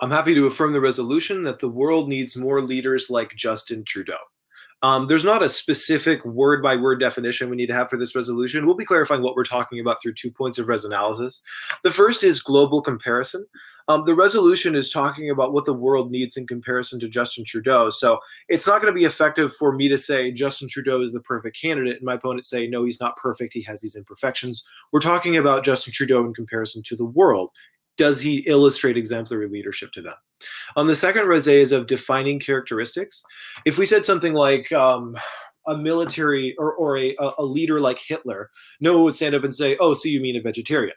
I'm happy to affirm the resolution that the world needs more leaders like Justin Trudeau. There's not a specific word by word definition we need to have for this resolution. We'll be clarifying what we're talking about through 2 points of res analysis. The first is global comparison. The resolution is talking about what the world needs in comparison to Justin Trudeau. So it's not going to be effective for me to say Justin Trudeau is the perfect candidate and my opponent say, no, he's not perfect. He has these imperfections. We're talking about Justin Trudeau in comparison to the world. Does he illustrate exemplary leadership to them? The second res is of defining characteristics. If we said something like a military or a leader like Hitler, no one would stand up and say, oh, so you mean a vegetarian?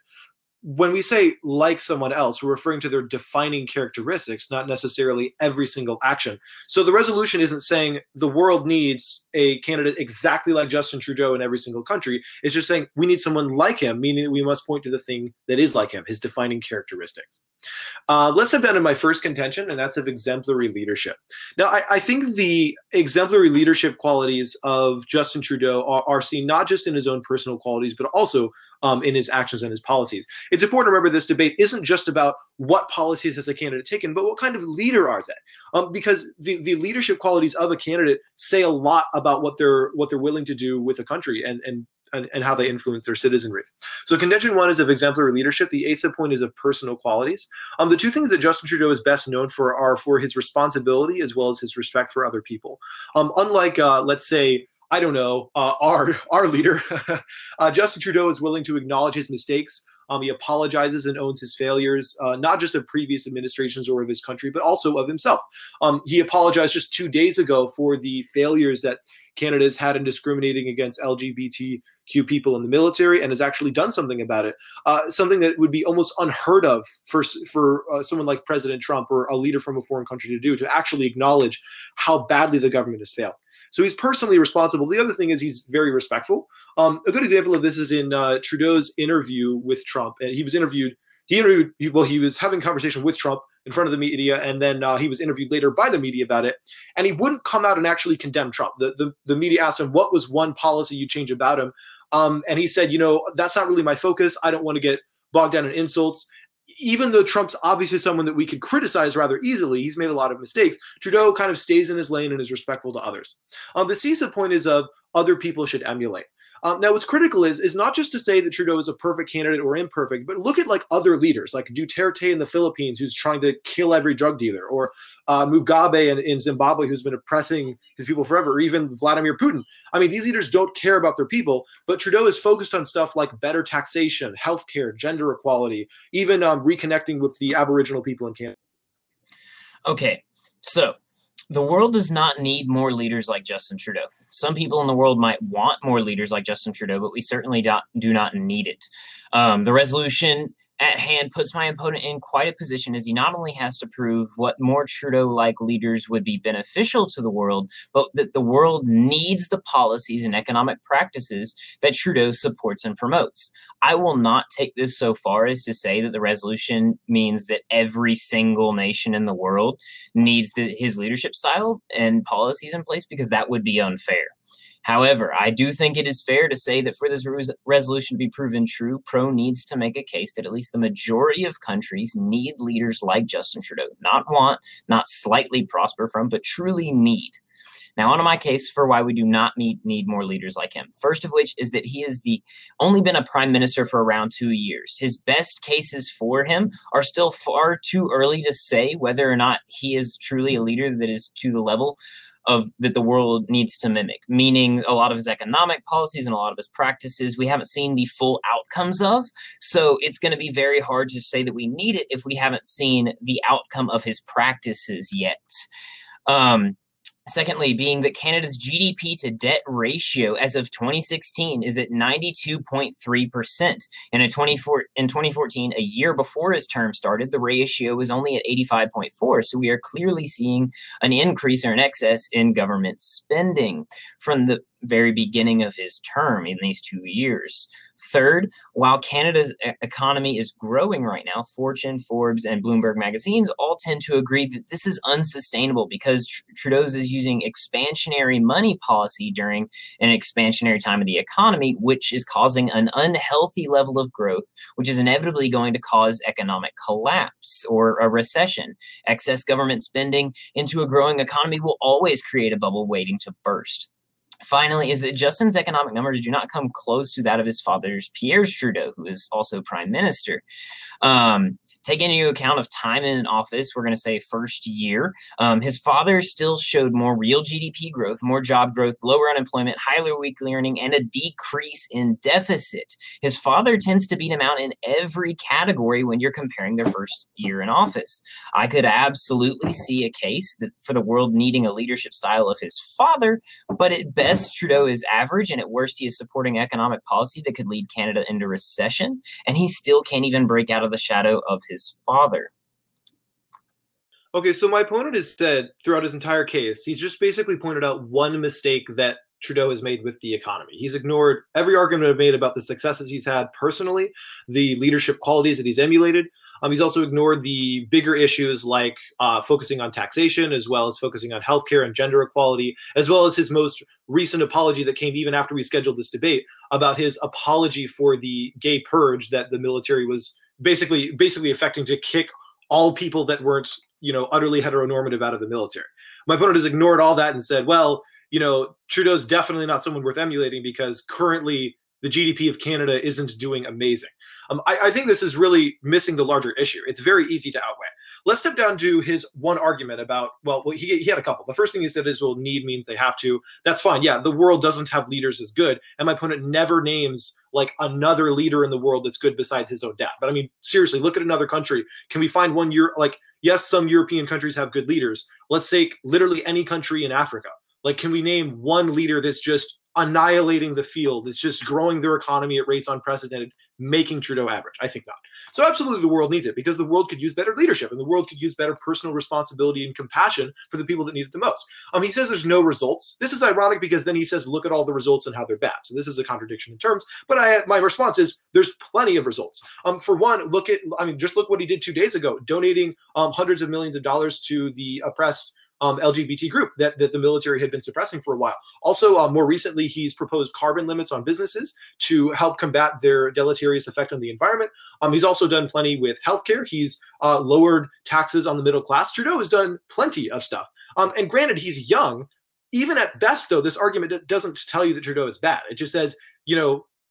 When we say like someone else, we're referring to their defining characteristics, not necessarily every single action. So the resolution isn't saying the world needs a candidate exactly like Justin Trudeau in every single country. It's just saying we need someone like him, meaning we must point to the thing that is like him, his defining characteristics. Let's step down to my first contention, and that's of exemplary leadership. Now, I think the exemplary leadership qualities of Justin Trudeau are seen not just in his own personal qualities, but also in his actions and his policies. It's important to remember this debate isn't just about what policies has a candidate taken, but what kind of leader are they? Because the leadership qualities of a candidate say a lot about what they're willing to do with a country and how they influence their citizenry. So contention one is of exemplary leadership. The A sub-point is of personal qualities. The two things that Justin Trudeau is best known for are for his responsibility as well as his respect for other people. Unlike, let's say, I don't know, our leader, Justin Trudeau is willing to acknowledge his mistakes. He apologizes and owns his failures, not just of previous administrations or of his country, but also of himself. He apologized just 2 days ago for the failures that Canada has had in discriminating against LGBTQ people in the military and has actually done something about it, something that would be almost unheard of for someone like President Trump or a leader from a foreign country to do, to actually acknowledge how badly the government has failed. So he's personally responsible. The other thing is he's very respectful. A good example of this is in Trudeau's interview with Trump. And he was he was having a conversation with Trump in front of the media, and then he was interviewed later by the media about it. And he wouldn't come out and actually condemn Trump. The media asked him, what was one policy you change about him? And he said, that's not really my focus. I don't want to get bogged down in insults. Even though Trump's obviously someone that we could criticize rather easily, he's made a lot of mistakes. Trudeau kind of stays in his lane and is respectful to others. The C sub-point is of other people should emulate. Now, what's critical is not just to say that Trudeau is a perfect candidate or imperfect, but look at like other leaders, like Duterte in the Philippines, who's trying to kill every drug dealer, or Mugabe in Zimbabwe, who's been oppressing his people forever, or even Vladimir Putin. I mean, these leaders don't care about their people, but Trudeau is focused on stuff like better taxation, healthcare, gender equality, even reconnecting with the Aboriginal people in Canada. Okay, so the world does not need more leaders like Justin Trudeau. Some people in the world might want more leaders like Justin Trudeau, but we certainly do not need it. The resolution at hand puts my opponent in quite a position, as he not only has to prove what more Trudeau-like leaders would be beneficial to the world, but that the world needs the policies and economic practices that Trudeau supports and promotes. I will not take this so far as to say that the resolution means that every single nation in the world needs his leadership style and policies in place, because that would be unfair. However, I do think it is fair to say that for this resolution to be proven true, Pro needs to make a case that at least the majority of countries need leaders like Justin Trudeau. Not want, not slightly prosper from, but truly need. Now, on to my case for why we do not need more leaders like him. First of which is that he has only been a prime minister for around 2 years. His best cases for him are still far too early to say whether or not he is truly a leader that is to the level that the world needs to mimic, meaning a lot of his economic policies and a lot of his practices we haven't seen the full outcomes of. So it's going to be very hard to say that we need it if we haven't seen the outcome of his practices yet. Secondly, being that Canada's GDP to debt ratio as of 2016 is at 92.3%. And in 2014, a year before his term started, the ratio was only at 85.4%. So we are clearly seeing an increase or an excess in government spending. From the very beginning of his term in these 2 years. Third, while Canada's economy is growing right now, Fortune, Forbes, and Bloomberg magazines all tend to agree that this is unsustainable because Trudeau's is using expansionary money policy during an expansionary time of the economy, which is causing an unhealthy level of growth, which is inevitably going to cause economic collapse or a recession. Excess government spending into a growing economy will always create a bubble waiting to burst. Finally, is that Justin's economic numbers do not come close to that of his father's Pierre Trudeau, who is also prime minister. Taking into account of time in office, we're going to say first year, his father still showed more real GDP growth, more job growth, lower unemployment, higher weekly earning, and a decrease in deficit. His father tends to beat him out in every category when you're comparing their first year in office. I could absolutely see a case that for the world needing a leadership style of his father, but at best, Trudeau is average, and at worst, he is supporting economic policy that could lead Canada into recession, and he still can't even break out of the shadow of his father. Okay, so my opponent has said throughout his entire case, he's just basically pointed out one mistake that Trudeau has made with the economy. He's ignored every argument I've made about the successes he's had personally, the leadership qualities that he's emulated. He's also ignored the bigger issues like focusing on taxation, as well as focusing on healthcare and gender equality, as well as his most recent apology that came even after we scheduled this debate about his apology for the gay purge that the military was basically affecting to kick all people that weren't, utterly heteronormative out of the military. My opponent has ignored all that and said, well, Trudeau's definitely not someone worth emulating because currently the GDP of Canada isn't doing amazing. I think this is really missing the larger issue. It's very easy to outweigh. Let's step down to his one argument about, he had a couple. The first thing he said is, well, need means they have to. That's fine. Yeah, the world doesn't have leaders as good. And my opponent never names like another leader in the world that's good besides his own dad. But I mean, seriously, look at another country. Can we find one year, yes, some European countries have good leaders. Let's take literally any country in Africa. Can we name one leader that's just annihilating the field, that's just growing their economy at rates unprecedented, making Trudeau average? I think not. So absolutely the world needs it because the world could use better leadership and the world could use better personal responsibility and compassion for the people that need it the most. He says there's no results. This is ironic because then he says, look at all the results and how they're bad. So this is a contradiction in terms, but my response is there's plenty of results. For one, just look what he did 2 days ago, donating hundreds of millions of dollars to the oppressed LGBT group that the military had been suppressing for a while. Also, more recently, he's proposed carbon limits on businesses to help combat their deleterious effect on the environment. He's also done plenty with healthcare. He's lowered taxes on the middle class. Trudeau has done plenty of stuff. And granted, he's young. Even at best, though, this argument doesn't tell you that Trudeau is bad. It just says,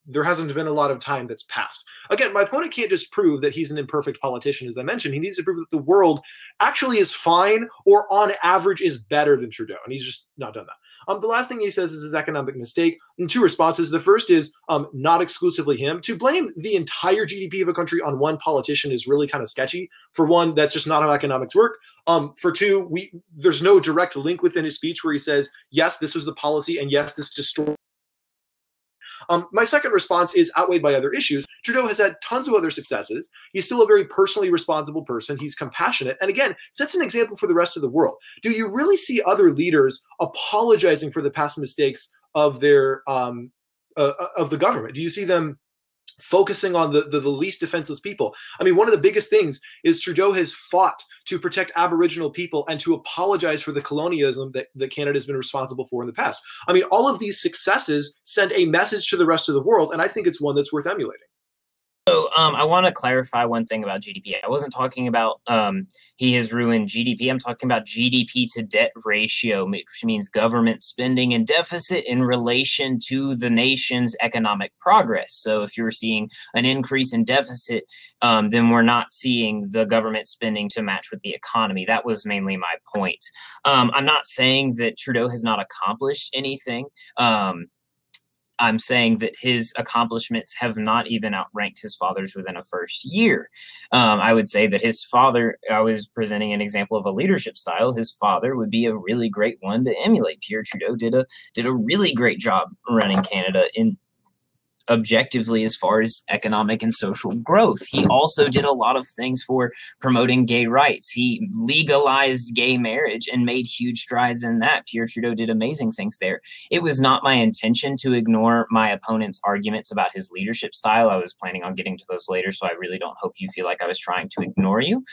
there hasn't been a lot of time that's passed. Again, my opponent can't just prove that he's an imperfect politician, as I mentioned. He needs to prove that the world actually is fine or on average is better than Trudeau, and he's just not done that. The last thing he says is his economic mistake. And two responses. The first is not exclusively him. To blame the entire GDP of a country on one politician is really kind of sketchy. For one, that's just not how economics work. For two, there's no direct link within his speech where he says, yes, this was the policy, and yes, this destroyed. My second response is outweighed by other issues. Trudeau has had tons of other successes. He's still a very personally responsible person. He's compassionate. And again, sets an example for the rest of the world. Do you really see other leaders apologizing for the past mistakes of their of the government? Do you see them focusing on the least defenseless people? I mean, one of the biggest things is Trudeau has fought to protect Aboriginal people and to apologize for the colonialism that Canada has been responsible for in the past. I mean, all of these successes send a message to the rest of the world, and I think it's one that's worth emulating. So I want to clarify one thing about GDP. I wasn't talking about he has ruined GDP. I'm talking about GDP to debt ratio, which means government spending and deficit in relation to the nation's economic progress. So if you're seeing an increase in deficit, then we're not seeing the government spending to match with the economy. That was mainly my point. I'm not saying that Trudeau has not accomplished anything. I'm saying that his accomplishments have not even outranked his father's within a first year. I would say that his father, I was presenting an example of a leadership style. His father would be a really great one to emulate. Pierre Trudeau did a really great job running Canada objectively as far as economic and social growth. He also did a lot of things for promoting gay rights. He legalized gay marriage and made huge strides in that. Pierre Trudeau did amazing things there. It was not my intention to ignore my opponent's arguments about his leadership style. I was planning on getting to those later, so I really don't hope you feel like I was trying to ignore you.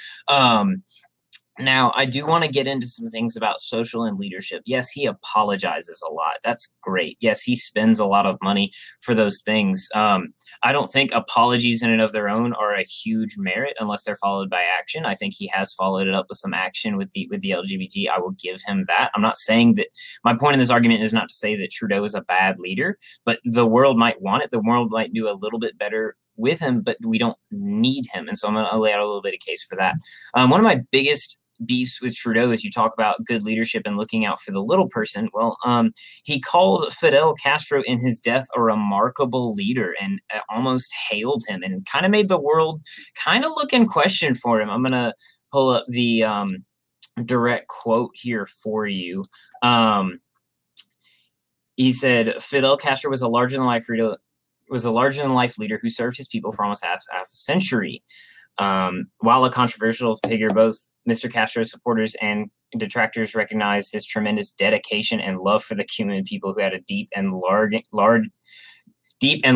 Now, I do want to get into some things about social and leadership. Yes, he apologizes a lot. That's great. Yes, he spends a lot of money for those things. I don't think apologies in and of their own are a huge merit unless they're followed by action. I think he has followed it up with some action with the LGBT. I will give him that. I'm not saying that my point in this argument is not to say that Trudeau is a bad leader, but the world might want it. The world might do a little bit better with him, but we don't need him. And so I'm going to lay out a little bit of case for that. One of my biggest beefs with Trudeau is you talk about good leadership and looking out for the little person. Well, he called Fidel Castro in his death a remarkable leader and almost hailed him and kind of made the world kind of look in question for him. I'm going to pull up the direct quote here for you. He said, Fidel Castro was a larger-than-life leader who served his people for almost half a century. While a controversial figure, both Mr. Castro's supporters and detractors recognize his tremendous dedication and love for the Cuban people, who had a deep and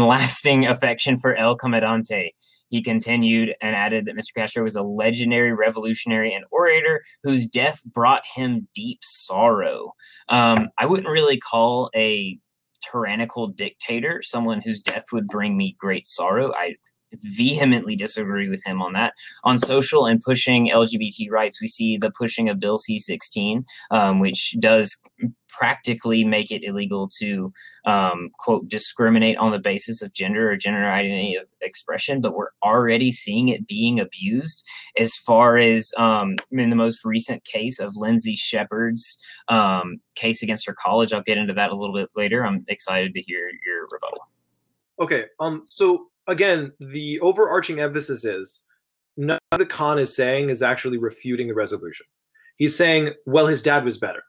lasting affection for El Comandante. He continued and added that Mr. Castro was a legendary revolutionary and orator whose death brought him deep sorrow. I wouldn't really call a tyrannical dictator someone whose death would bring me great sorrow. I vehemently disagree with him on that. On social and pushing LGBT rights, we see the pushing of Bill C-16, which does practically make it illegal to, quote, discriminate on the basis of gender or gender identity of expression, but we're already seeing it being abused as far as in the most recent case of Lindsay Shepard's case against her college. I'll get into that a little bit later. I'm excited to hear your rebuttal. Okay, so again, the overarching emphasis is none of the Khan is saying is actually refuting the resolution. He's saying, well, his dad was better.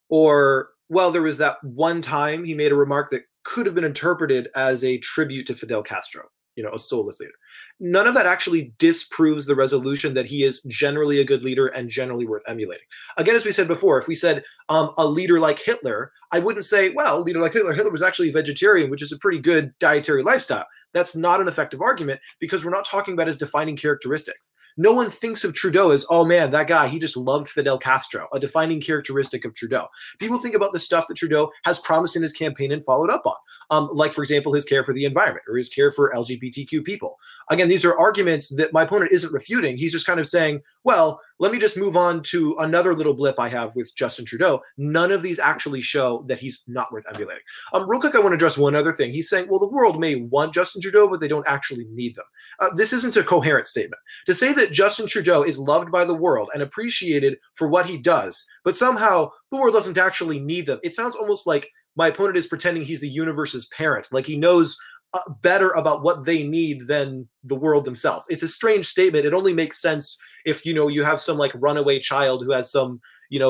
Or, well, there was that one time he made a remark that could have been interpreted as a tribute to Fidel Castro, a soulless leader. None of that actually disproves the resolution that he is generally a good leader and generally worth emulating. Again, as we said before, if we said a leader like Hitler, I wouldn't say, well, a leader like Hitler was actually a vegetarian, which is a pretty good dietary lifestyle. That's not an effective argument because we're not talking about his defining characteristics. No one thinks of Trudeau as, oh man, that guy, he just loved Fidel Castro, a defining characteristic of Trudeau. People think about the stuff that Trudeau has promised in his campaign and followed up on, like, for example, his care for the environment or his care for LGBTQ people. Again, these are arguments that my opponent isn't refuting. He's just kind of saying, well, let me just move on to another little blip I have with Justin Trudeau. None of these actually show that he's not worth emulating. Real quick, I want to address one other thing. He's saying, well, the world may want Justin Trudeau, but they don't actually need them. This isn't a coherent statement. To say that Justin Trudeau is loved by the world and appreciated for what he does, but somehow the world doesn't actually need them, it sounds almost like my opponent is pretending he's the universe's parent, like he knows better about what they need than the world themselves. It's a strange statement. It only makes sense if, you have some like runaway child who has some,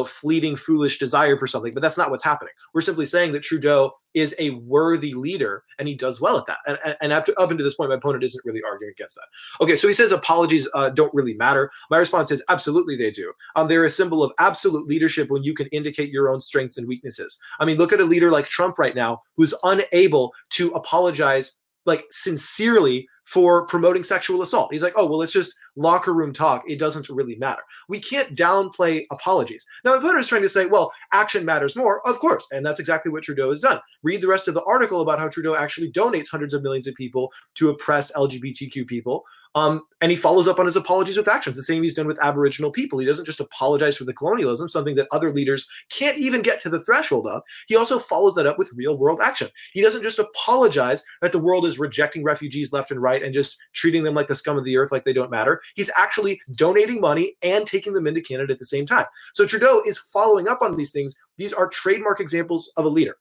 fleeting, foolish desire for something, but that's not what's happening. We're simply saying that Trudeau is a worthy leader and he does well at that. And up until this point, my opponent isn't really arguing against that. Okay, so he says apologies don't really matter. My response is absolutely they do. They're a symbol of absolute leadership when you can indicate your own strengths and weaknesses. I mean, look at a leader like Trump right now who's unable to apologize like sincerely for promoting sexual assault. He's like, oh, well, it's just locker room talk. It doesn't really matter. We can't downplay apologies. Now, my opponent is trying to say, well, action matters more. Of course. And that's exactly what Trudeau has done. Read the rest of the article about how Trudeau actually donates hundreds of millions of people to oppress LGBTQ people. And he follows up on his apologies with actions, the same he's done with Aboriginal people. He doesn't just apologize for the colonialism, something that other leaders can't even get to the threshold of. He also follows that up with real world action. He doesn't just apologize that the world is rejecting refugees left and right and just treating them like the scum of the earth, like they don't matter. He's actually donating money and taking them into Canada at the same time. So Trudeau is following up on these things. These are trademark examples of a leader.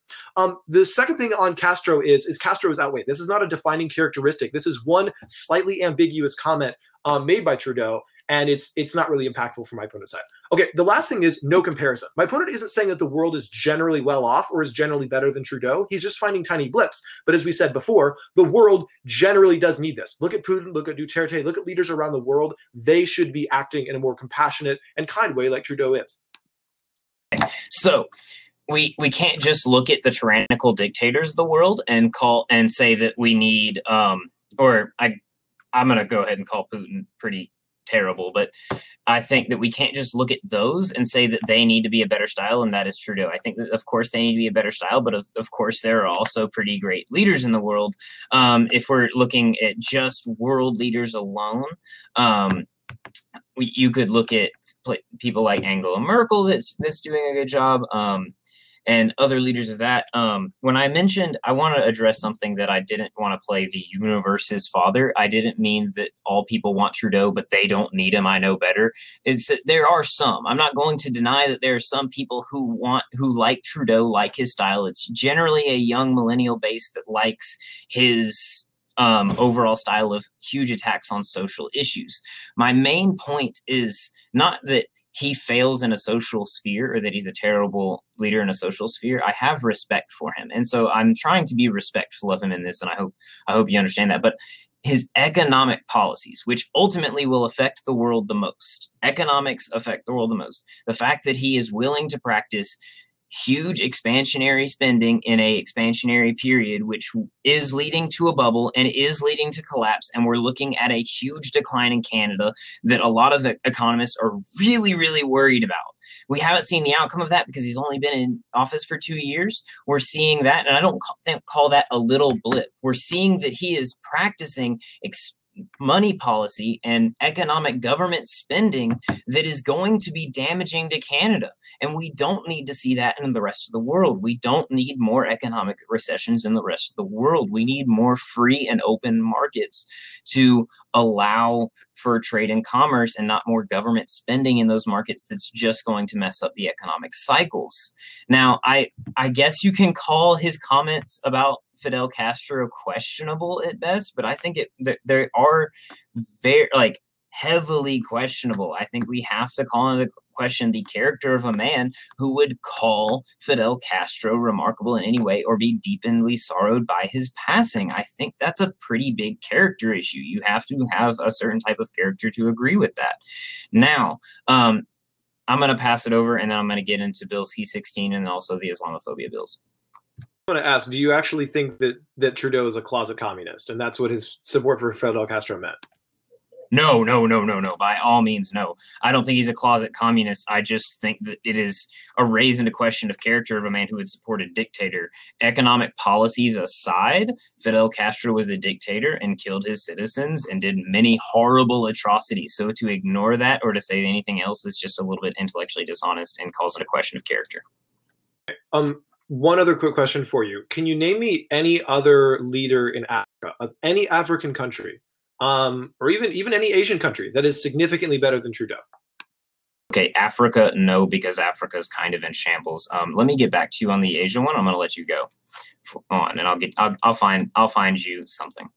The second thing on Castro is Castro is outweighed. This is not a defining characteristic. This is one slightly ambiguous comment made by Trudeau. and it's not really impactful for my opponent's side. Okay, the last thing is no comparison. My opponent isn't saying that the world is generally well off or is generally better than Trudeau. He's just finding tiny blips. But as we said before, the world generally does need this. Look at Putin, look at Duterte, look at leaders around the world. They should be acting in a more compassionate and kind way like Trudeau is. So we can't just look at the tyrannical dictators of the world and say that we need I'm going to go ahead and call Putin pretty terrible, but I think that we can't just look at those and say that they need to be a better style, and that is Trudeau. I think that, of course, they need to be a better style, but of course, there are also pretty great leaders in the world. If we're looking at just world leaders alone, you could look at people like Angela Merkel that's doing a good job, and other leaders of that. When I mentioned I want to address something that I didn't want to play the universe's father, I didn't mean that all people want Trudeau, but they don't need him. I know better. It's that there are some. I'm not going to deny that there are some people who like Trudeau, like his style. It's generally a young millennial base that likes his overall style of huge attacks on social issues. My main point is not that he fails in a social sphere or that he's a terrible leader in a social sphere. I have respect for him. And so I'm trying to be respectful of him in this. And I hope you understand that. But his economic policies, which ultimately will affect the world the most, economics affect the world the most. The fact that he is willing to practice huge expansionary spending in a expansionary period, which is leading to a bubble and is leading to collapse. And we're looking at a huge decline in Canada that a lot of the economists are really, really worried about. We haven't seen the outcome of that because he's only been in office for 2 years. We're seeing that, and I don't call that a little blip. We're seeing that he is practicing money policy and economic government spending that is going to be damaging to Canada. And we don't need to see that in the rest of the world. We don't need more economic recessions in the rest of the world. We need more free and open markets to allow for trade and commerce and not more government spending in those markets that's just going to mess up the economic cycles. Now, I guess you can call his comments about Fidel Castro questionable at best, but I think they are very heavily questionable. I think we have to call into question the character of a man who would call Fidel Castro remarkable in any way or be deeply sorrowed by his passing. I think that's a pretty big character issue. You have to have a certain type of character to agree with that. Now, I'm going to pass it over, and then I'm going to get into Bill C-16 and also the Islamophobia bills. I want to ask, do you actually think that Trudeau is a closet communist, and that's what his support for Fidel Castro meant? No. By all means, no. I don't think he's a closet communist. I just think that it is a raise into question of character of a man who would support a dictator. Economic policies aside, Fidel Castro was a dictator and killed his citizens and did many horrible atrocities. So to ignore that or to say anything else is just a little bit intellectually dishonest and calls it a question of character. One other quick question for you. Can you name me any other leader in Africa, of any African country, or even any Asian country that is significantly better than Trudeau? Okay, Africa, no, because Africa is kind of in shambles. Let me get back to you on the Asia one. I'm going to let you go on, and I'll find you something.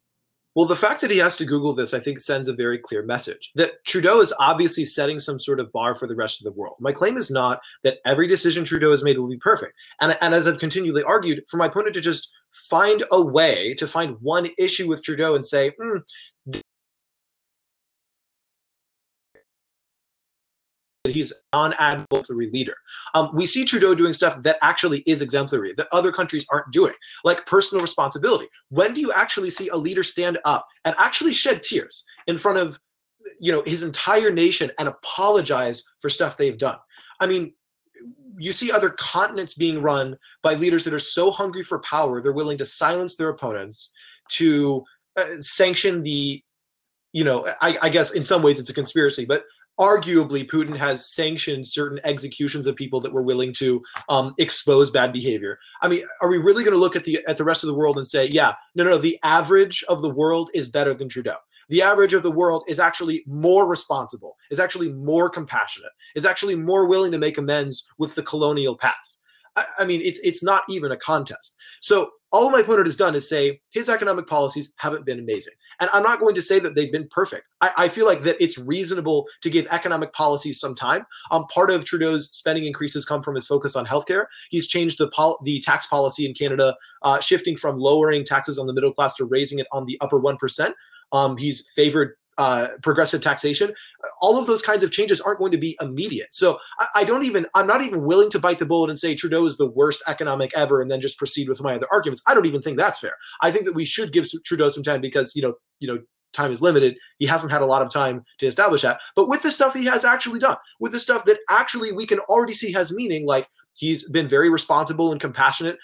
Well, the fact that he has to Google this, I think, sends a very clear message that Trudeau is obviously setting some sort of bar for the rest of the world. My claim is not that every decision Trudeau has made will be perfect. And as I've continually argued, for my opponent to just find a way to find one issue with Trudeau and say, he's non-exemplary leader. We see Trudeau doing stuff that actually is exemplary, that other countries aren't doing, like personal responsibility. When do you actually see a leader stand up and actually shed tears in front of, his entire nation and apologize for stuff they've done? I mean, you see other continents being run by leaders that are so hungry for power, they're willing to silence their opponents, to sanction the, I guess in some ways it's a conspiracy, but arguably, Putin has sanctioned certain executions of people that were willing to expose bad behavior. I mean, are we really going to look at the rest of the world and say, yeah, no, the average of the world is better than Trudeau? The average of the world is actually more responsible, is actually more compassionate, is actually more willing to make amends with the colonial past. I mean, it's not even a contest. So all my opponent has done is say his economic policies haven't been amazing. And I'm not going to say that they've been perfect. I feel like that it's reasonable to give economic policies some time. Part of Trudeau's spending increases come from his focus on healthcare. He's changed the tax policy in Canada, shifting from lowering taxes on the middle class to raising it on the upper 1%. He's favored progressive taxation. All of those kinds of changes aren't going to be immediate. So I'm not even willing to bite the bullet and say Trudeau is the worst economic ever and then just proceed with my other arguments. I don't even think that's fair. I think that we should give Trudeau some time because, time is limited. He hasn't had a lot of time to establish that. But with the stuff he has actually done, with the stuff that actually we can already see has meaning, like he's been very responsible and compassionate.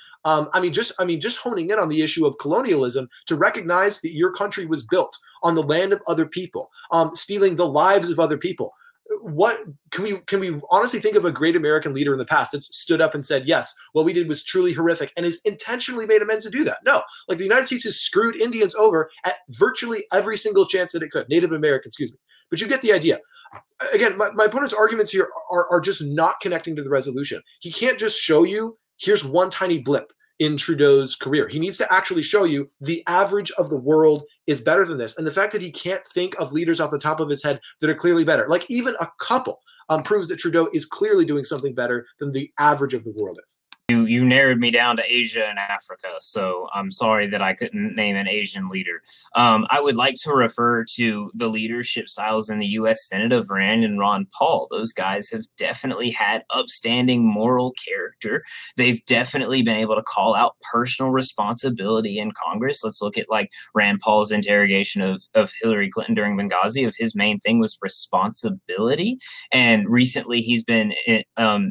Just honing in on the issue of colonialism to recognize that your country was built on the land of other people, stealing the lives of other people. What can we honestly think of a great American leader in the past that's stood up and said, yes, what we did was truly horrific and has intentionally made amends to do that? No, like the United States has screwed Indians over at virtually every single chance that it could. Native Americans, excuse me. But you get the idea. Again, my opponent's arguments here are just not connecting to the resolution. He can't just show you, here's one tiny blip in Trudeau's career. He needs to actually show you the average of the world is better than this. And the fact that he can't think of leaders off the top of his head that are clearly better, like even a couple, proves that Trudeau is clearly doing something better than the average of the world is. You narrowed me down to Asia and Africa, so I'm sorry that I couldn't name an Asian leader. I would like to refer to the leadership styles in the U.S. Senate of Rand and Ron Paul. Those guys have definitely had upstanding moral character. They've definitely been able to call out personal responsibility in Congress. Let's look at like Rand Paul's interrogation of Hillary Clinton during Benghazi. Of his main thing was responsibility, and recently he's been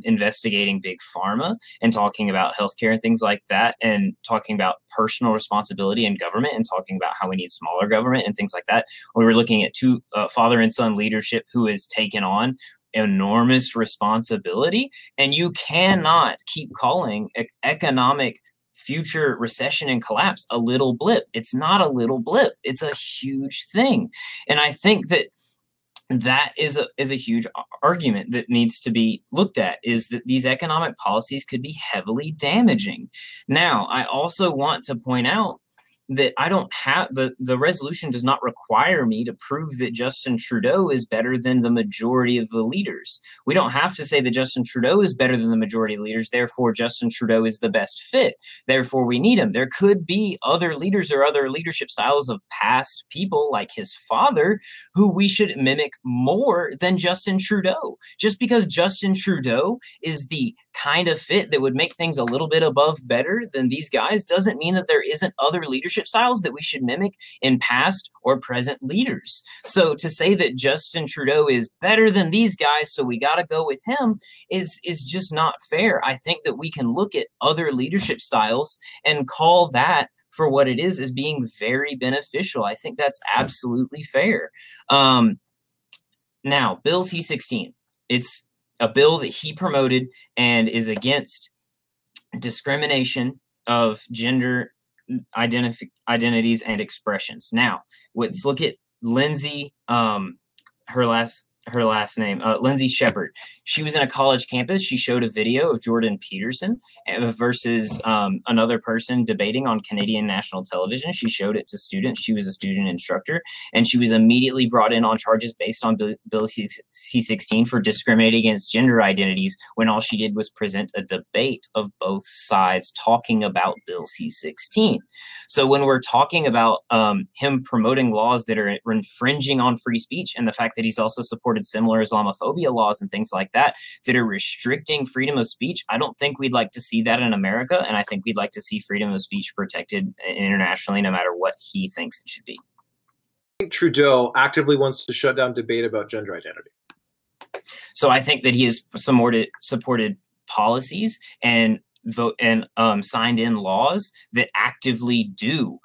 investigating Big Pharma and talking about healthcare and things like that, and talking about personal responsibility in government, and talking about how we need smaller government and things like that. We were looking at two father and son leadership who has taken on enormous responsibility, and you cannot keep calling economic future recession and collapse a little blip. It's not a little blip. It's a huge thing. And I think that is a huge argument that needs to be looked at, is that these economic policies could be heavily damaging. Now, I also want to point out that I don't have the resolution does not require me to prove that Justin Trudeau is better than the majority of the leaders. We don't have to say that Justin Trudeau is better than the majority of leaders, therefore Justin Trudeau is the best fit, therefore we need him. There could be other leaders or other leadership styles of past people like his father who we should mimic more than Justin Trudeau. Just because Justin Trudeau is the kind of fit that would make things a little bit above better than these guys doesn't mean that there isn't other leadership styles that we should mimic in past or present leaders. So to say that Justin Trudeau is better than these guys, so we got to go with him, is just not fair. I think that we can look at other leadership styles and call that for what it is, as being very beneficial. I think that's absolutely fair. Now, Bill C-16, it's a bill that he promoted and is against discrimination of gender identities and expressions. Now, let's look at Lindsay, her last name, Lindsay Shepard. She was in a college campus. She showed a video of Jordan Peterson versus another person debating on Canadian national television. She showed it to students. She was a student instructor, and she was immediately brought in on charges based on Bill C-16 for discriminating against gender identities, when all she did was present a debate of both sides talking about Bill C-16. So when we're talking about him promoting laws that are infringing on free speech, and the fact that he's also supported similar Islamophobia laws and things like that are restricting freedom of speech, I don't think we'd like to see that in America, and I think we'd like to see freedom of speech protected internationally, no matter what he thinks it should be. I think Trudeau actively wants to shut down debate about gender identity. So I think that he has supported policies and signed in laws that actively do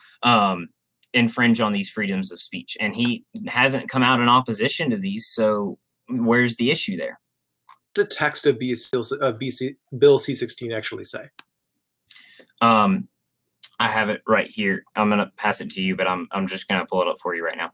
infringe on these freedoms of speech, and he hasn't come out in opposition to these. So where's the issue there? The text of Bill C-16 actually say? I have it right here. I'm gonna pass it to you, but I'm just gonna pull it up for you right now.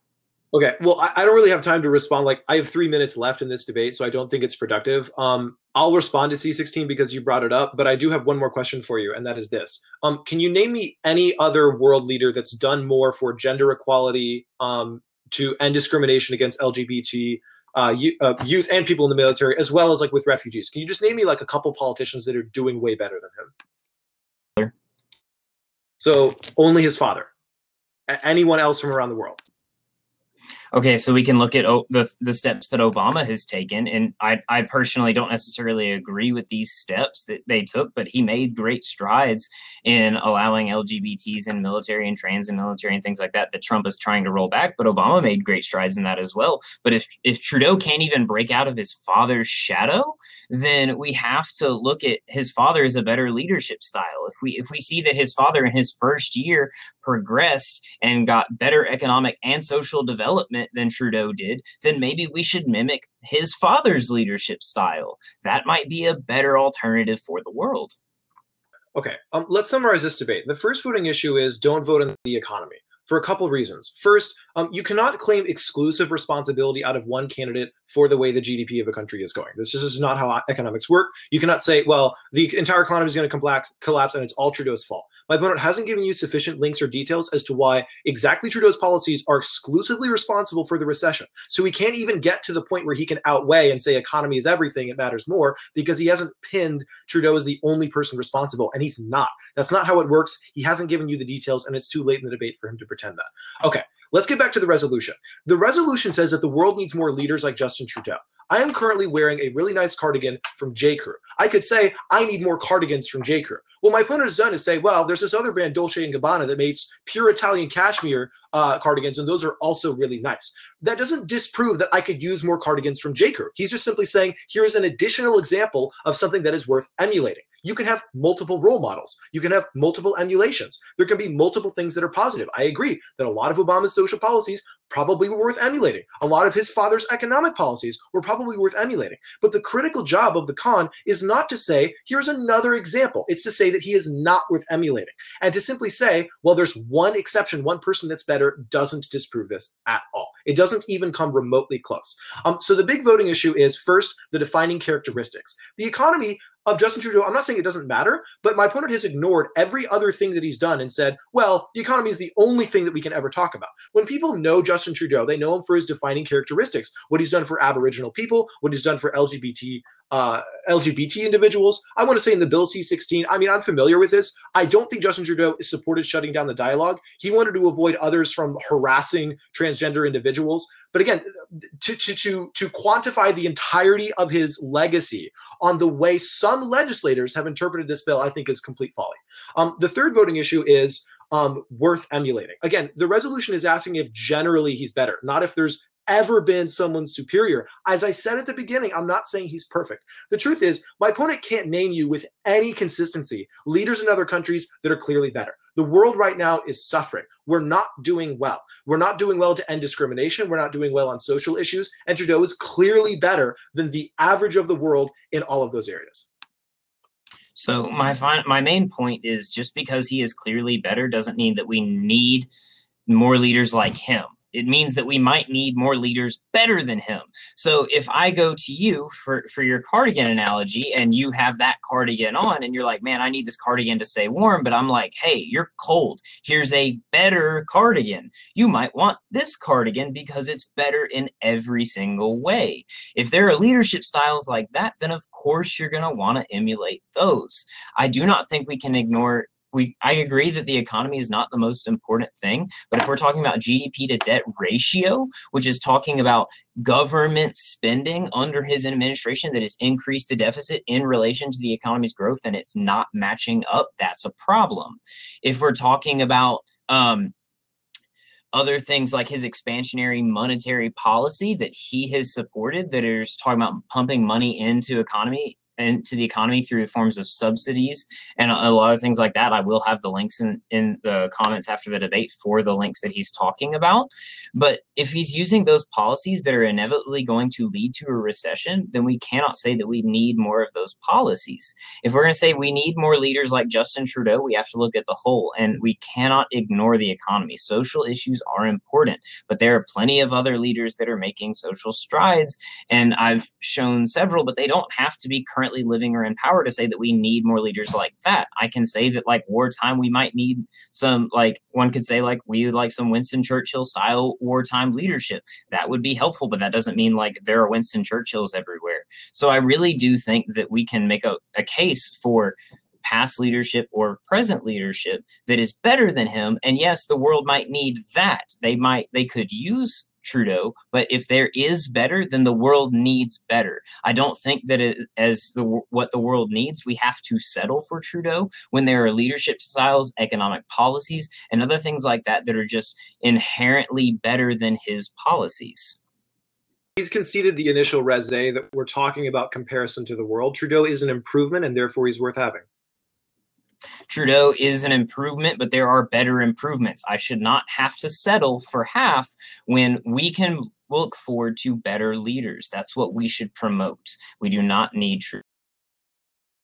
Okay, well, I don't really have time to respond. Like, I have 3 minutes left in this debate, so I don't think it's productive. I'll respond to C16 because you brought it up, but I do have one more question for you, and that is this. Can you name me any other world leader that's done more for gender equality, to end discrimination against LGBT youth and people in the military, as well as like with refugees? Can you just name me like a couple politicians that are doing way better than him? So only his father. Anyone else from around the world? Okay, so we can look at the steps that Obama has taken, and I personally don't necessarily agree with these steps that they took, but he made great strides in allowing LGBTs in military and trans in military and things like that Trump is trying to roll back, but Obama made great strides in that as well. But if Trudeau can't even break out of his father's shadow, then we have to look at his father as a better leadership style. If we see that his father in his first year progressed and got better economic and social development than Trudeau did, then maybe we should mimic his father's leadership style. That might be a better alternative for the world. Okay, let's summarize this debate. The first voting issue is don't vote on the economy for a couple reasons. First, you cannot claim exclusive responsibility out of one candidate for the way the GDP of a country is going. This is not how economics work. You cannot say, well, the entire economy is going to collapse and it's all Trudeau's fault. My opponent hasn't given you sufficient links or details as to why exactly Trudeau's policies are exclusively responsible for the recession. So we can't even get to the point where he can outweigh and say economy is everything, it matters more, because he hasn't pinned Trudeau as the only person responsible, and he's not. That's not how it works. He hasn't given you the details, and it's too late in the debate for him to pretend that. Okay, let's get back to the resolution. The resolution says that the world needs more leaders like Justin Trudeau. I am currently wearing a really nice cardigan from J.Crew. I could say I need more cardigans from J.Crew. What my opponent has done is say, well, there's this other brand, Dolce & Gabbana, that makes pure Italian cashmere cardigans, and those are also really nice. That doesn't disprove that I could use more cardigans from J.Crew. He's just simply saying, here's an additional example of something that is worth emulating. You can have multiple role models. You can have multiple emulations. There can be multiple things that are positive. I agree that a lot of Obama's social policies probably were worth emulating. A lot of his father's economic policies were probably worth emulating. But the critical job of the con is not to say, here's another example. It's to say that he is not worth emulating. And to simply say, well, there's one exception, one person that's better, doesn't disprove this at all. It doesn't even come remotely close. So the big voting issue is, first, the defining characteristics. The economy of Justin Trudeau, I'm not saying it doesn't matter, but my opponent has ignored every other thing that he's done and said, well, the economy is the only thing that we can ever talk about. When people know Justin Trudeau, they know him for his defining characteristics, what he's done for Aboriginal people, what he's done for LGBT individuals. I want to say in the Bill C-16, I mean, I'm familiar with this. I don't think Justin Trudeau supported shutting down the dialogue. He wanted to avoid others from harassing transgender individuals. But again, to quantify the entirety of his legacy on the way some legislators have interpreted this bill, I think is complete folly. The third voting issue is worth emulating. Again, the resolution is asking if generally he's better, not if there's ever been someone superior. As I said at the beginning, I'm not saying he's perfect. The truth is, my opponent can't name you with any consistency leaders in other countries that are clearly better. The world right now is suffering. We're not doing well. We're not doing well to end discrimination. We're not doing well on social issues. And Trudeau is clearly better than the average of the world in all of those areas. So my main point is, just because he is clearly better doesn't mean that we need more leaders like him. It means that we might need more leaders better than him. So if I go to you for your cardigan analogy, and you have that cardigan on and you're like, man, I need this cardigan to stay warm, but I'm like, hey, you're cold. Here's a better cardigan. You might want this cardigan because it's better in every single way. If there are leadership styles like that, then of course you're going to want to emulate those. I do not think we can ignore I agree that the economy is not the most important thing, but if we're talking about GDP to debt ratio, which is talking about government spending under his administration that has increased the deficit in relation to the economy's growth, and it's not matching up, that's a problem. If we're talking about other things like his expansionary monetary policy that he has supported, that is talking about pumping money into into the economy through forms of subsidies and a lot of things like that. I will have the links in the comments after the debate for the links that he's talking about. But if he's using those policies that are inevitably going to lead to a recession, then we cannot say that we need more of those policies. If we're going to say we need more leaders like Justin Trudeau, we have to look at the whole, and we cannot ignore the economy. Social issues are important, but there are plenty of other leaders that are making social strides, and I've shown several, but they don't have to be currently living or in power to say that we need more leaders like that. I can say that, like, wartime, we might need some, like, one could say, like, we would like some Winston Churchill style wartime leadership. That would be helpful, but that doesn't mean like there are Winston Churchills everywhere. So I really do think that we can make a case for past leadership or present leadership that is better than him. And yes, the world might need that. They could use Trudeau, but if there is better, then the world needs better. I don't think that what the world needs, we have to settle for Trudeau when there are leadership styles, economic policies, and other things like that that are just inherently better than his policies. He's conceded the initial raison that we're talking about comparison to the world. Trudeau is an improvement, and therefore he's worth having. Trudeau is an improvement, but there are better improvements. I should not have to settle for half when we can look forward to better leaders. That's what we should promote. We do not need Trudeau.